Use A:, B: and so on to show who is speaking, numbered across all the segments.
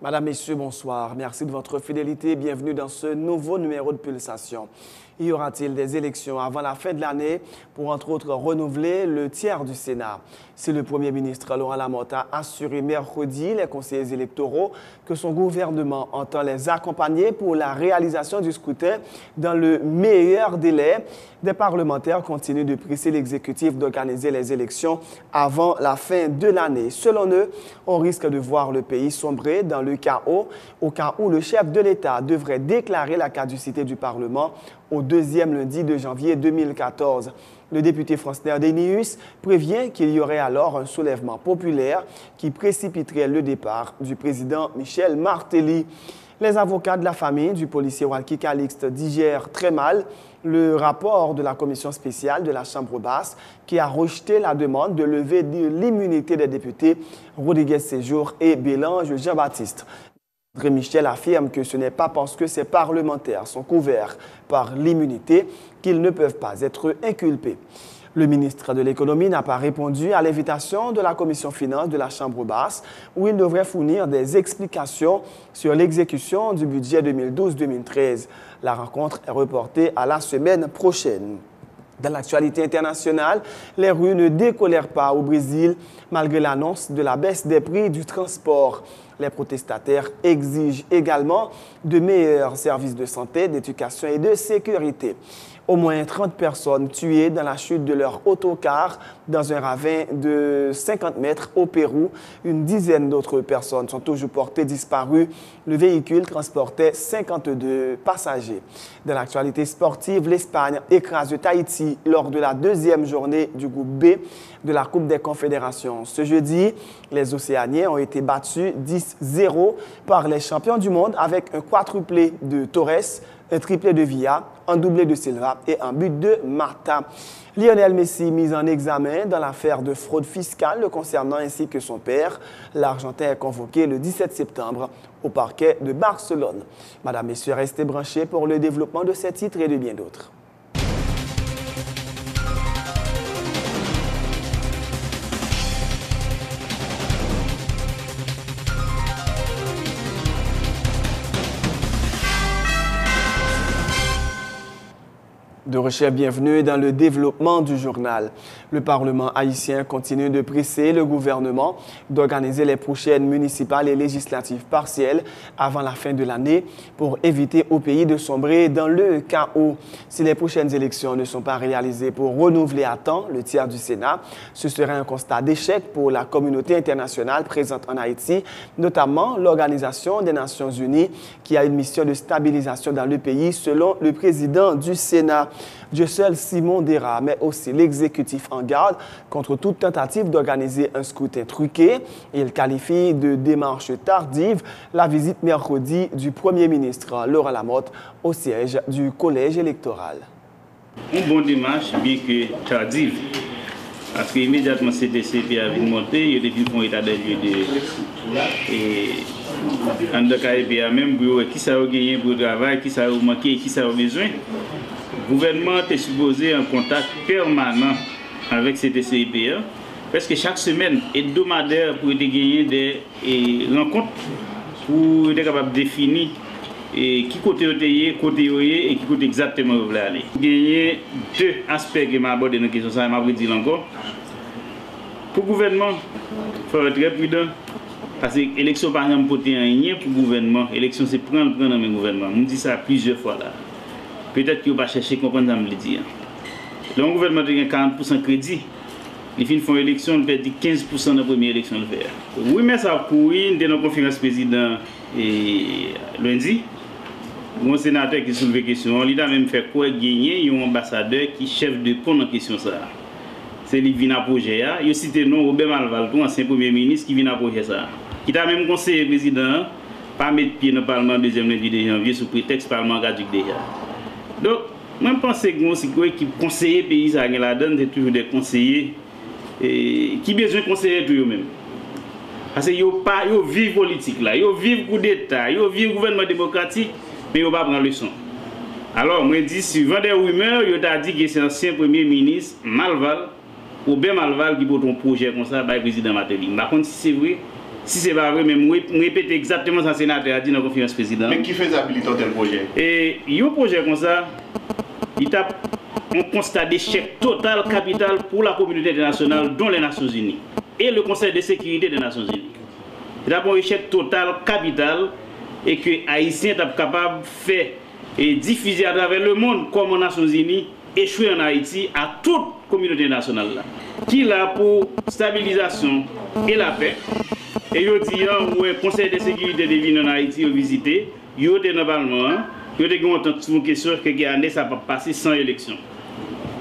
A: Madame, Messieurs, bonsoir. Merci de votre fidélité. Bienvenue dans ce nouveau numéro de Pulsation. Y aura-t-il des élections avant la fin de l'année pour, entre autres, renouveler le tiers du Sénat? Si le Premier ministre Laurent Lamotte a assuré mercredi les conseillers électoraux que son gouvernement entend les accompagner pour la réalisation du scrutin dans le meilleur délai, des parlementaires continuent de presser l'exécutif d'organiser les élections avant la fin de l'année. Selon eux, on risque de voir le pays sombrer dans le chaos au cas où le chef de l'État devrait déclarer la caducité du Parlement au deuxième lundi de janvier 2014. Le député Francner Denius prévient qu'il y aurait alors un soulèvement populaire qui précipiterait le départ du président Michel Martelly. Les avocats de la famille du policier Walkie Calixte digèrent très mal le rapport de la commission spéciale de la Chambre basse qui a rejeté la demande de lever l'immunité des députés Rodriguez Séjour et Bélange Jean-Baptiste. André Michel affirme que ce n'est pas parce que ces parlementaires sont couverts par l'immunité qu'ils ne peuvent pas être inculpés. Le ministre de l'Économie n'a pas répondu à l'invitation de la Commission finance de la Chambre basse où il devrait fournir des explications sur l'exécution du budget 2012-2013. La rencontre est reportée à la semaine prochaine. Dans l'actualité internationale, les rues ne décolèrent pas au Brésil malgré l'annonce de la baisse des prix du transport. Les protestataires exigent également de meilleurs services de santé, d'éducation et de sécurité. Au moins 30 personnes tuées dans la chute de leur autocar dans un ravin de 50 mètres au Pérou. Une dizaine d'autres personnes sont toujours portées disparues. Le véhicule transportait 52 passagers. Dans l'actualité sportive, l'Espagne écrase Tahiti lors de la deuxième journée du groupe B de la Coupe des Confédérations. Ce jeudi, les Océaniens ont été battus 10-0 par les champions du monde avec un quadruplé de Torres, un triplé de Villa, un doublé de Silva et un but de Marta. Lionel Messi mis en examen dans l'affaire de fraude fiscale le concernant ainsi que son père. L'Argentin est convoqué le 17 septembre au parquet de Barcelone. Madame, Messieurs, restez branchés pour le développement de ces titres et de bien d'autres. De recherche, bienvenue dans le développement du journal. Le Parlement haïtien continue de presser le gouvernement d'organiser les prochaines municipales et législatives partielles avant la fin de l'année pour éviter au pays de sombrer dans le chaos. Si les prochaines élections ne sont pas réalisées pour renouveler à temps le tiers du Sénat, ce serait un constat d'échec pour la communauté internationale présente en Haïti, notamment l'Organisation des Nations Unies qui a une mission de stabilisation dans le pays selon le président du Sénat. Dieu seul Simon Dera met aussi l'exécutif en garde contre toute tentative d'organiser un scrutin truqué. Il qualifie de démarche tardive la visite mercredi du Premier ministre Laurent Lamotte au siège du collège électoral.
B: Une bonne démarche, bien que tardive, parce qu'immédiatement CTCP a vu monter, il y a des fonds état des lieux de. En tout cas, il y a même qui ça a gagné pour le travail, qui ça a manqué, qui ça a besoin. Le gouvernement est supposé en contact permanent avec CTCIPA, parce que chaque semaine hebdomadaire pour gagner des rencontres pour être capable de définir qui côté et qui côté exactement vous voulez aller. Gagner deux aspects que m'a abordé dans la question, ça m'a dit encore. Pour le gouvernement, il faut être très prudent. Parce que l'élection, par exemple, pour le gouvernement, l'élection, c'est prendre dans le gouvernement. On dit ça plusieurs fois là. Peut-être qu'il va chercher à comprendre ce que je dis. Le gouvernement a 40% de crédit. Il font une élection, il perd 15% de la première élection. Oui, mais ça a couru dans la conférence président lundi. Un sénateur qui soulève la question, il a même fait quoi gagner un ambassadeur qui chef de pont en question. C'est lui qui vient à projet. Il a cité le nom Robert Malval, ancien premier ministre qui vient à projet ça. Qui a même conseillé le président pas mettre pied dans le Parlement le 2e lundi de janvier sous prétexte Parlement caduc déjà. Donc, moi je pense que si qui conseiller pays à la donne, c'est toujours des conseillers qui besoin de conseiller tout eux-mêmes. Parce que ils vivent politique là, ils vivent coup d'État, ils vivent gouvernement démocratique, mais ils ne pas prendre leçon. Alors, moi je dis, suivant des rumeurs, ils ont dit que c'est l'ancien premier ministre Malval, ou bien Malval qui porte un projet comme ça, par le président Martelly. Par contre, si c'est vrai, Si c'est pas vrai, mais je répète exactement ce que le sénateur a dit dans la conférence présidente.
C: Mais qui faisabilité tel projet?
B: Et un projet comme ça, il a un constat d'échec total, capital pour la communauté internationale, dont les Nations Unies et le Conseil de sécurité des Nations Unies. Il a un échec total, capital, et que les Haïtiens sont capables de faire et diffuser à travers le monde comme les Nations Unies échouer en Haïti à toute communauté nationale là, qui là pour stabilisation et la paix. Et yo dit le Conseil de sécurité de venir en Haïti visiter, yo était dans le Parlement, yo était content sur une question que année ça va passer sans élection.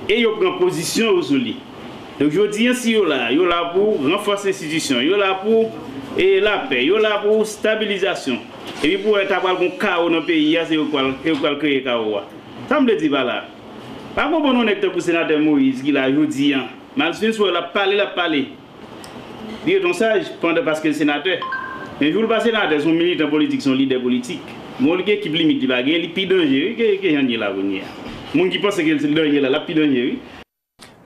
B: Et yo prend position sur lui. Donc je dis ainsi yo là pour renforcer l'institution, yo là pour la paix, yo là pour stabilisation. Et puis pour être un chaos dans le pays, c'est quoi créer chaos. Ça me dit pas là. Pas bon bon honnête pour le sénateur Moïse qui l'a dit, mal sûr la parler. Dire donc ça pendant parce que le sénateur, mais vous le pas sénateur, son militant politique, son leader politique. Mon équipe limite va gagner, il plus dangereux que y là venir. Mon qui pense que le danger là, la plus dangereux.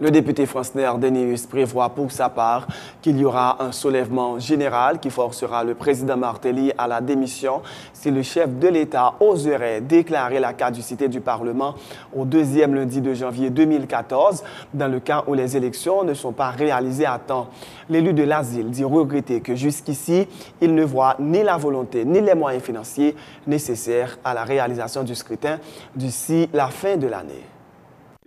A: Le député Francner Denius prévoit pour sa part qu'il y aura un soulèvement général qui forcera le président Martelly à la démission si le chef de l'État oserait déclarer la caducité du Parlement au deuxième lundi de janvier 2014, dans le cas où les élections ne sont pas réalisées à temps. L'élu de l'asile dit regretter que jusqu'ici, il ne voit ni la volonté ni les moyens financiers nécessaires à la réalisation du scrutin d'ici la fin de l'année.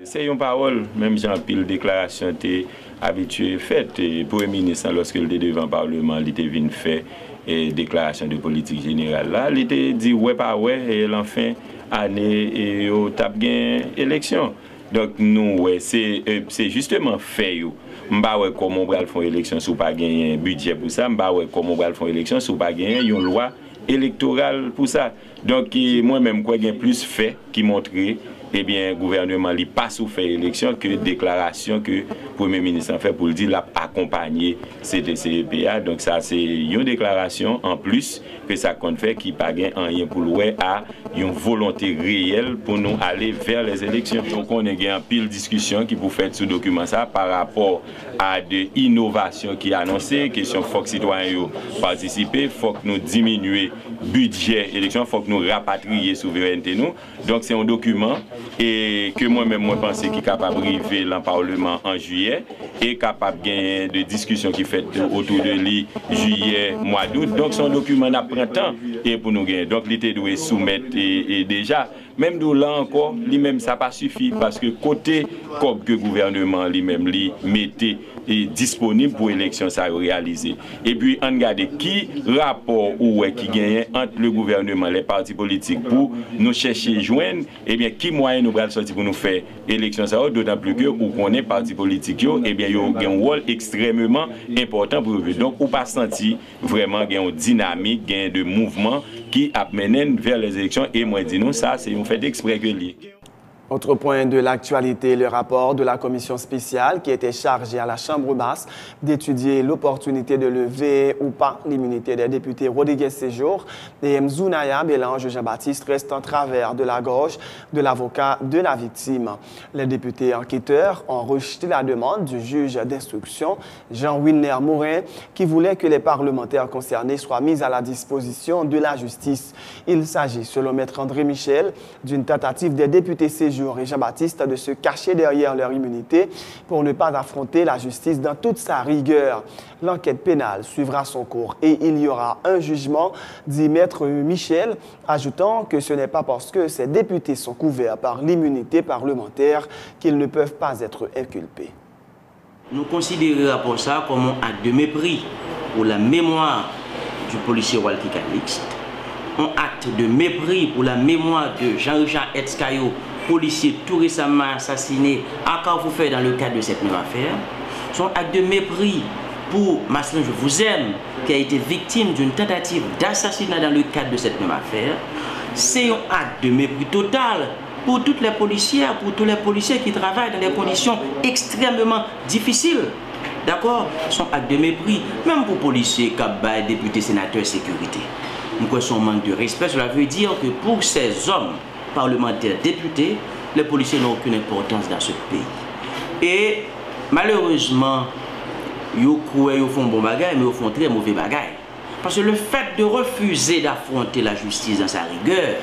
D: C'est une parole, même Jean-Pile, déclaration était habituée, faite. Pour le ministre, lorsqu'il était devant le Parlement, il était venu faire une déclaration de politique générale. Là, il était dit ouais, pas ouais, et l'enfin, année, et au tape gain élection. Donc, nous, ouais, c'est justement fait. Mba ouais, comment on va faire élection si on pas gagner un budget pour ça. Mba ouais, comment on va faire élection si on pas gagner une loi électorale pour ça. Donc, moi-même, quoi, j'ai plus fait qui montrait. Eh bien, le gouvernement n'a pas souffert élection que déclaration que le Premier ministre a fait pour le dire accompagner CTCEPA. Donc, ça, c'est une déclaration en plus que ça compte faire qui n'a pas rien pour louer à une volonté réelle pour nous aller vers les élections. Donc, on a eu un pile discussion qui vous fait ce document ça par rapport à des innovations qui annoncées, question faut que citoyens participer, il faut que nous diminuions le budget élection, il faut que nous rapatrier souveraineté nous. Donc, c'est un document et que moi-même, moi, pense qu'il est capable d'arriver dans le Parlement en juillet et capable de gagner de discussions qui fait autour de lui juillet, mois d'août. Donc, son document n'a pas temps et pour nous gagner. Donc, il doit soumettre et déjà, même d'où là encore, lui-même, ça n'a pas suffi parce que côté comme que le gouvernement lui-même lui mettait disponible pour l'élection ça réaliser. Et puis, on regarde qui rapport ou qui gagne entre le gouvernement et les partis politiques pour nous chercher joindre, et bien, qui moyen nous allons sortir pour nous faire élection ça, d'autant plus que ou qu'on est parti politique, et bien, il y a un rôle extrêmement important pour eux. Donc, on pas senti vraiment une dynamique, gain de mouvement qui amène vers les élections. Et moi, dis nous, ça, c'est un fait exprès que lié.
A: Autre point de l'actualité, le rapport de la commission spéciale qui était chargée à la Chambre basse d'étudier l'opportunité de lever ou pas l'immunité des députés Rodriguez Séjour et Mzounaya Bélange Jean-Baptiste reste en travers de la gorge de l'avocat de la victime. Les députés enquêteurs ont rejeté la demande du juge d'instruction Jean-Wilner Morin qui voulait que les parlementaires concernés soient mis à la disposition de la justice. Il s'agit, selon Maître André Michel, d'une tentative des députés Séjour et Jean-Baptiste de se cacher derrière leur immunité pour ne pas affronter la justice dans toute sa rigueur. L'enquête pénale suivra son cours et il y aura un jugement, dit Maître Michel, ajoutant que ce n'est pas parce que ces députés sont couverts par l'immunité parlementaire qu'ils ne peuvent pas être inculpés.
E: Nous considérons pour ça comme un acte de mépris pour la mémoire du policier Walter Calixte, un acte de mépris pour la mémoire de Jean-Richard Etzkayo, policier tout récemment assassiné à Carrefour dans le cadre de cette même affaire. Son acte de mépris pour Marcelin Je vous aime, qui a été victime d'une tentative d'assassinat dans le cadre de cette même affaire. C'est un acte de mépris total pour toutes les policières, pour tous les policiers qui travaillent dans des conditions extrêmement difficiles. D'accord? Son acte de mépris, même pour policiers, cabas, députés, sénateurs, sécurité. Nous connaissons un manque de respect, cela veut dire que pour ces hommes, parlementaires, députés, les policiers n'ont aucune importance dans ce pays. Et malheureusement, ils croient qu'ils font bon bagage, mais ils font très mauvais bagage. Parce que le fait de refuser d'affronter la justice dans sa rigueur,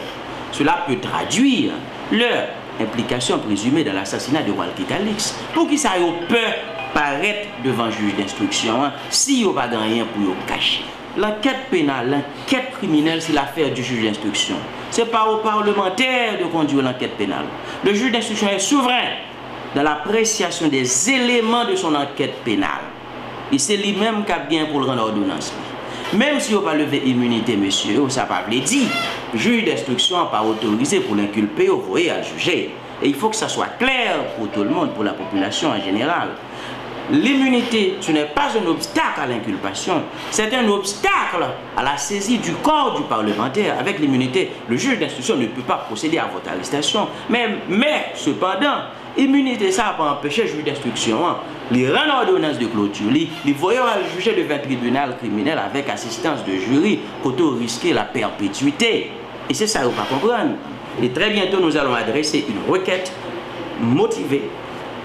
E: cela peut traduire leur implication présumée dans l'assassinat de Walter Calix. Pour qui ça ait peur paraître devant le juge d'instruction, si il n'y a pas de rien pour le cacher. L'enquête pénale, l'enquête criminelle, c'est l'affaire du juge d'instruction. Ce n'est pas aux parlementaires de conduire l'enquête pénale. Le juge d'instruction est souverain dans l'appréciation des éléments de son enquête pénale. Et c'est lui-même qui a bien pour le rendre ordonnance. Même si on n'a pas levé immunité, monsieur, ça n'a pas dit. Le juge d'instruction n'a pas autorisé pour l'inculper ou voyer à juger. Et il faut que ça soit clair pour tout le monde, pour la population en général. L'immunité, ce n'est pas un obstacle à l'inculpation, c'est un obstacle à la saisie du corps du parlementaire. Avec l'immunité, le juge d'instruction ne peut pas procéder à votre arrestation. Mais cependant, l'immunité, ça n'a pas empêché le juge d'instruction de rendre ordonnance de clôture, les voyants à juger devant un tribunal criminel avec assistance de jury, qu'auto risquer la perpétuité. Et c'est ça, vous ne pas comprendre. Et très bientôt, nous allons adresser une requête motivée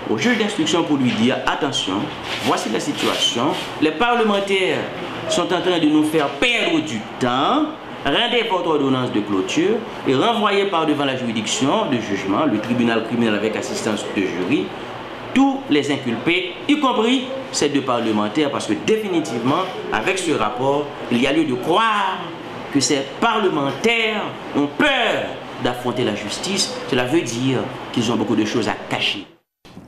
E: au juge d'instruction pour lui dire attention, voici la situation, les parlementaires sont en train de nous faire perdre du temps, rendez votre ordonnance de clôture et renvoyez par devant la juridiction de jugement, le tribunal criminel avec assistance de jury, tous les inculpés, y compris ces deux parlementaires, parce que définitivement, avec ce rapport, il y a lieu de croire que ces parlementaires ont peur d'affronter la justice. Cela veut dire qu'ils ont beaucoup de choses à cacher.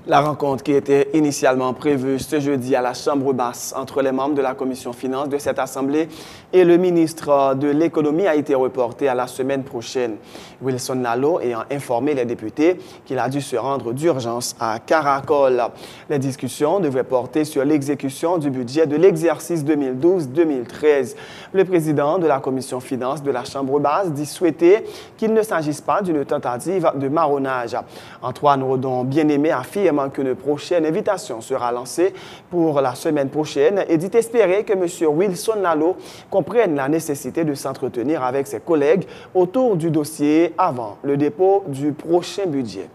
A: La rencontre qui était initialement prévue ce jeudi à la Chambre basse entre les membres de la Commission finances de cette Assemblée et le ministre de l'Économie a été reportée à la semaine prochaine. Wilson Lalo ayant informé les députés qu'il a dû se rendre d'urgence à Caracol. Les discussions devraient porter sur l'exécution du budget de l'exercice 2012-2013. Le président de la Commission finances de la Chambre basse dit souhaiter qu'il ne s'agisse pas d'une tentative de marronnage. Antoine Rodon, bien-aimé, affirme qu'une prochaine invitation sera lancée pour la semaine prochaine et dit espérer que M. Wilson Lalo comprenne la nécessité de s'entretenir avec ses collègues autour du dossier avant le dépôt du prochain budget.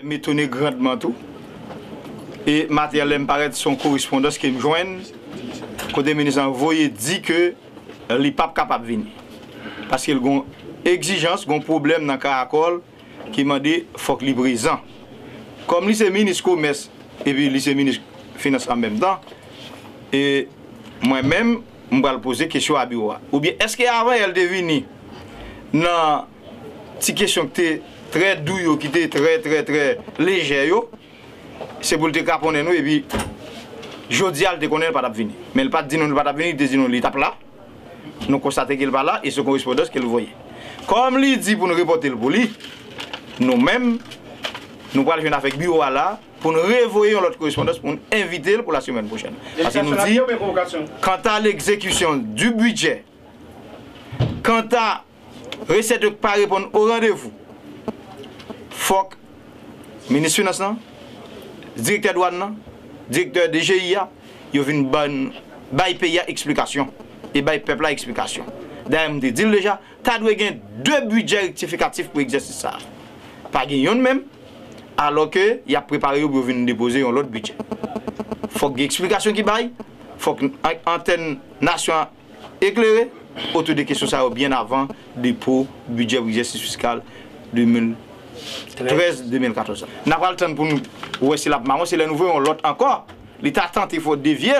C: Je m'étonne grandement tout. Et matériel me paraît son correspondance qui me joigne. Côté ministre envoyé dit que il n'est pas capable de venir. Parce qu'il y a une exigence, un problème dans le Caracol qui m'a dit qu'il faut qu'il soit présent. Comme lui c'est ministre commerce et puis lui c'est ministre finance en même temps, et moi-même, je vais poser question à bureau. Ou bien est-ce qu'avant elle est venue dans une question qui était très douce, qui était très légère, c'est pour le décaponner nous et puis je dis elle ne connaît pas venir. Mais elle ne pas dit non, elle pas venir, il dit non, l'étape là. Nous constatons qu'elle va là et ce correspondance qu'elle voyait. Comme lui dit pour nous reporter le poli, nous-mêmes, nous allons jouer avec bureau là pour nous revoyer notre correspondance pour nous inviter pour la semaine prochaine. Parce qu'il nous dit, quant à l'exécution du budget, quant à recette de pas répondre au rendez-vous, faut que le ministre des Finances, directeur de douane, directeur de GIA, il y a une bonne pays explication et bail peuple explication. D'ailleurs, je dis déjà, tu as avoir deux budgets rectificatifs pour l'exercice ça. Pas gagner même. Alors qu'il a préparé pour venir déposer un autre budget. Il faut qu'il y ait une explication qui baille, il faut que l'antenne nation éclairée autour des questions ça bien avant le dépôt du budget pour l'exercice fiscal 2013-2014. Nous n'avons pas le temps pour nous, c'est la maman, c'est le nouveau, l'autre encore. L'État tente, il faut dévier,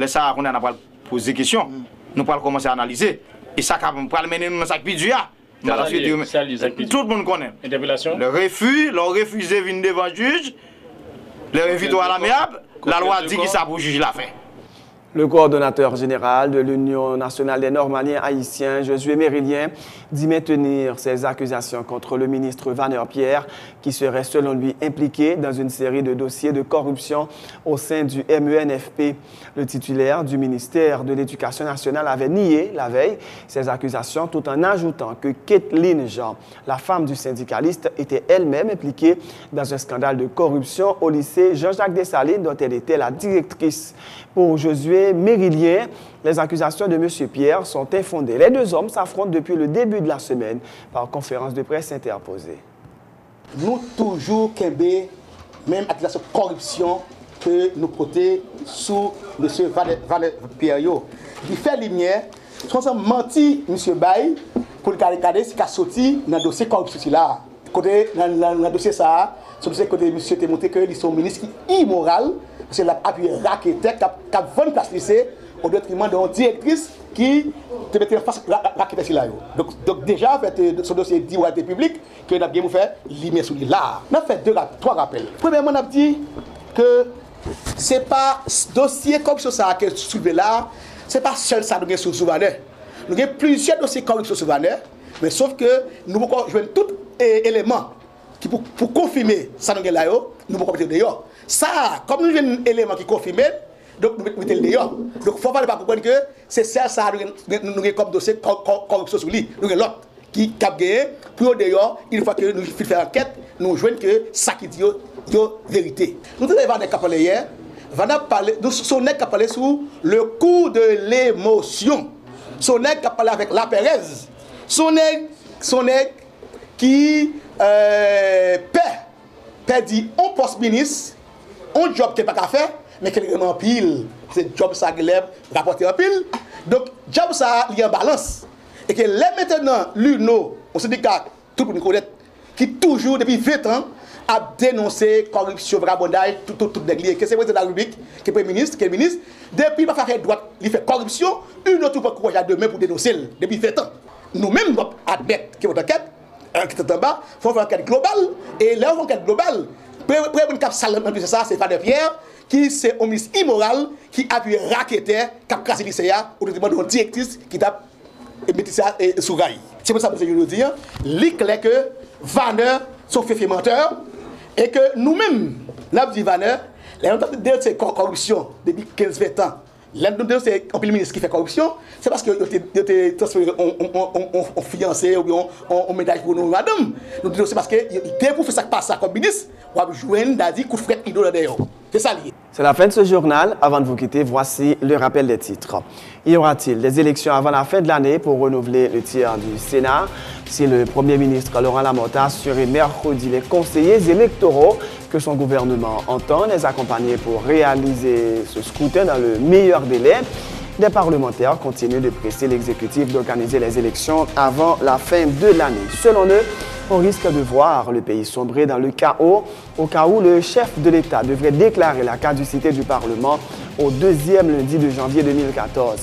C: ça on n'a pas posé des questions. Nous allons commencer à analyser. Et ça va mener nous dans sa budget. Tout le monde connaît. Le refus, l'on refusé de venir devant le juge, le refus à l'amiable, la loi dit que ça pour juger la fin.
A: Le coordonnateur général de l'Union nationale des Normaliens haïtiens, Josué Méridien, dit maintenir ses accusations contre le ministre Vanner Pierre, qui serait selon lui impliqué dans une série de dossiers de corruption au sein du MENFP. Le titulaire du ministère de l'Éducation nationale avait nié la veille ces accusations tout en ajoutant que Kathleen Jean, la femme du syndicaliste, était elle-même impliquée dans un scandale de corruption au lycée Jean-Jacques Dessalines dont elle était la directrice. Pour Josué Méridien, les accusations de M. Pierre sont infondées. Les deux hommes s'affrontent depuis le début de la semaine par conférence de presse interposée.
F: Nous toujours qu'aimer même accusation de corruption que nous portons sous M. Vanner Pierre. Il fait lumière Son ça menti, M. Baye, pour le regarder ce qui a sorti dans le dossier corruption là. Côté dans le dossier ça, ce dossier côté M. te montré que ils sont ministre qui immoral, parce qu'il a appuyé raqueteur, qui a 20 places lycée au détriment d'une directrice qui te mettait en face raqueteur là. Donc déjà, en fait, ce dossier dit au public que nous avons fait l'image sur là. On a fait 3 rappels. Premièrement, on a dit que ce n'est pas ce dossier corruption ça qui est soulevé là, ce n'est pas seul ça nous sur Souvaneur. Nous avons plusieurs dossiers corruption sur Souvaneur, mais sauf que nous pouvons jouer tout élément qui pour confirmer ça nous là, nous pouvons mettre dehors. Ça, comme nous avons un élément qui confirme, donc nous mettons le dehors. Donc il ne faut pas comprendre que c'est ça nous avons comme dossier corruption sur lui. Nous avons l'autre qui a gagné, pour dehors, une fois que nous faisons enquête, nous jouons que ça qui dit vérité. Nous avons des capelés hier, son nègre a parlé sur le coup de l'émotion. Son nègre a parlé avec la Pérez. Son nègre qui dit on poste ministre, on job qui n'est pas qu'à faire, mais qui est en pile. C'est job ça qui lève, rapporter en pile. Donc, job ça, il y a en balance. Et que là maintenant, l'UNO, on se dit que tout le monde connaît, qui toujours depuis 20 ans, a dénoncé corruption, vagabondage, tout déglié. Que c'est le président de la République, qui est Premier ministre, qui est ministre, depuis il va faire droite, il fait corruption, une autre fois courage à demain pour dénoncer depuis 20 ans. Nous-mêmes, nous admettons que votre enquête, qui est en bas, il faut faire une enquête globale, et là, on fait une enquête globale. Pour une cap salle, c'est ça, c'est Fadé Pierre, qui c'est un ministre immoral, qui appuie raqueteur, qui a cassé l'ICA, au détriment d'une directrice qui a mis ça sous rail. C'est pour ça que je veux dire, l'éclair que Vanner sont fait menteur, et que nous-mêmes, nous avons dit Vanner, les gens qui ont dit corruption depuis 15-20 ans, les gens qui ont dit ministre qui fait corruption, c'est parce qu'ils ont été transférés en fiancé ou en ménage pour nous, madame. Nous disons c'est parce que dès pour faire ça passe comme ministre, on va jouer un coup de fret idole d'ailleurs. C'est ça lié.
A: C'est la fin de ce journal. Avant de vous quitter, voici le rappel des titres. Y aura-t-il des élections avant la fin de l'année pour renouveler le tiers du Sénat? Si le Premier ministre Laurent Lamothe assurait mercredi les conseillers électoraux que son gouvernement entend les accompagner pour réaliser ce scrutin dans le meilleur délai, des parlementaires continuent de presser l'exécutif d'organiser les élections avant la fin de l'année. Selon eux, on risque de voir le pays sombrer dans le chaos au cas où le chef de l'État devrait déclarer la caducité du Parlement au 2e lundi de janvier 2014.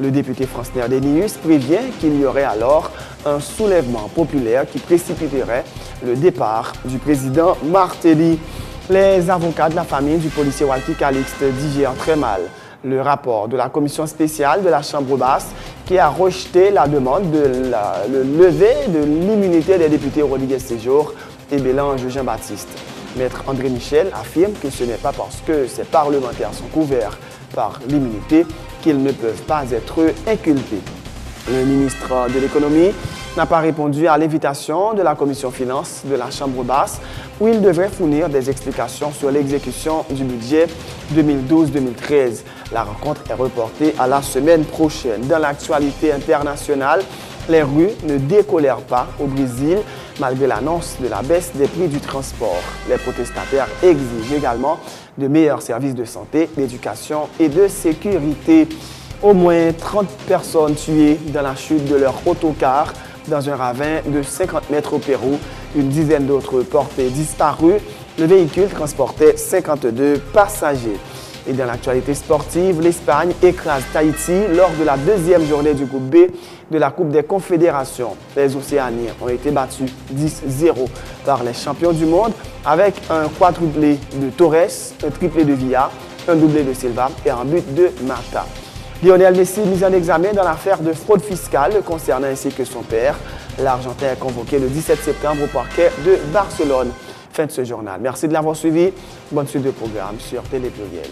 A: Le député Francner Denius prévient qu'il y aurait alors un soulèvement populaire qui précipiterait le départ du président Martelly. Les avocats de la famille du policier Walkie Calixte digèrent très mal le rapport de la commission spéciale de la Chambre basse qui a rejeté la demande de le lever de l'immunité des députés Rodriguez Séjour et Bélange Jean-Baptiste. Maître André Michel affirme que ce n'est pas parce que ces parlementaires sont couverts par l'immunité qu'ils ne peuvent pas être inculpés. Le ministre de l'Économie n'a pas répondu à l'invitation de la commission finances de la Chambre basse où il devrait fournir des explications sur l'exécution du budget 2012-2013. La rencontre est reportée à la semaine prochaine. Dans l'actualité internationale, les rues ne décolèrent pas au Brésil malgré l'annonce de la baisse des prix du transport. Les protestataires exigent également de meilleurs services de santé, d'éducation et de sécurité. Au moins 30 personnes tuées dans la chute de leur autocar dans un ravin de 50 mètres au Pérou. Une dizaine d'autres portés disparus. Le véhicule transportait 52 passagers. Et dans l'actualité sportive, l'Espagne écrase Tahiti lors de la 2e journée du groupe B de la Coupe des Confédérations. Les Océaniens ont été battus 10-0 par les champions du monde avec un quadruplé de Torres, un triplé de Villa, un doublé de Silva et un but de Mata. Lionel Messi mis en examen dans l'affaire de fraude fiscale le concernant ainsi que son père. L'Argentin est convoqué le 17 septembre au parquet de Barcelone. Fin de ce journal. Merci de l'avoir suivi. Bonne suite de programme sur Télé Pluriel.